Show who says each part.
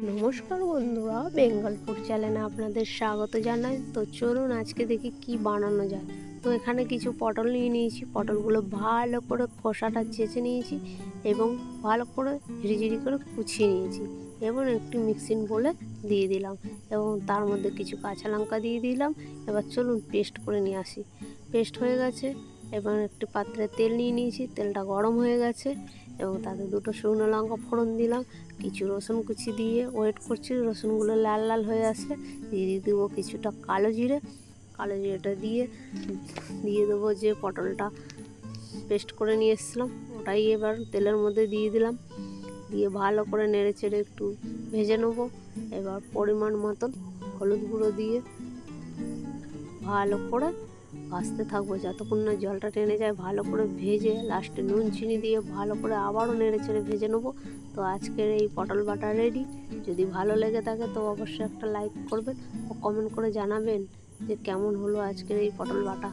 Speaker 1: নমস্কার বন্ধুরা, বেঙ্গল ফুড চ্যানেলে আপনাদের স্বাগত জানাই। তো চলুন আজকে দেখি কি বানানো যায়। তো এখানে কিছু পটল নিয়ে নিয়েছি। পটলগুলো ভালো করে খোসাটা চেঁচে নিয়েছি এবং ভালো করে ঝিরিঝিরি করে কুচিয়ে নিয়েছি এবং একটি মিক্সিং বলে দিয়ে দিলাম এবং তার মধ্যে কিছু কাঁচা লঙ্কা দিয়ে দিলাম। এবার চলুন পেস্ট করে নিয়ে আসি। পেস্ট হয়ে গেছে। এবার একটি পাত্রে তেল নিয়ে নিয়েছি, তেলটা গরম হয়ে গেছে এবং তাতে দুটো শুকনো লঙ্কা ফোড়ন দিলাম। কিছু রসুন কুচি দিয়ে ওয়েট করছি রসুনগুলো লাল লাল হয়ে আসলে দিয়ে দেবো কিছুটা কালো জিরে। কালো জিরেটা দিয়ে দেবো যে পটলটা পেস্ট করে নিয়ে এসেছিলাম, ওটাই এবার তেলের মধ্যে দিয়ে দিলাম। দিয়ে ভালো করে নেড়ে চেড়ে একটু ভেজে নেবো। এবার পরিমাণ মতন হলুদ গুঁড়ো দিয়ে ভালো করে ভাজতে থাকবো যতক্ষণ না জলটা টেনে যায়। ভালো করে ভেজে লাস্টে নুন চিনি দিয়ে ভালো করে আবারও নেড়ে চেড়ে ভেজে নেবো। তো আজকের এই পটল বাটা রেডি। যদি ভালো লেগে থাকে তো অবশ্যই একটা লাইক করবেন ও কমেন্ট করে জানাবেন যে কেমন হলো আজকের এই পটল বাটা।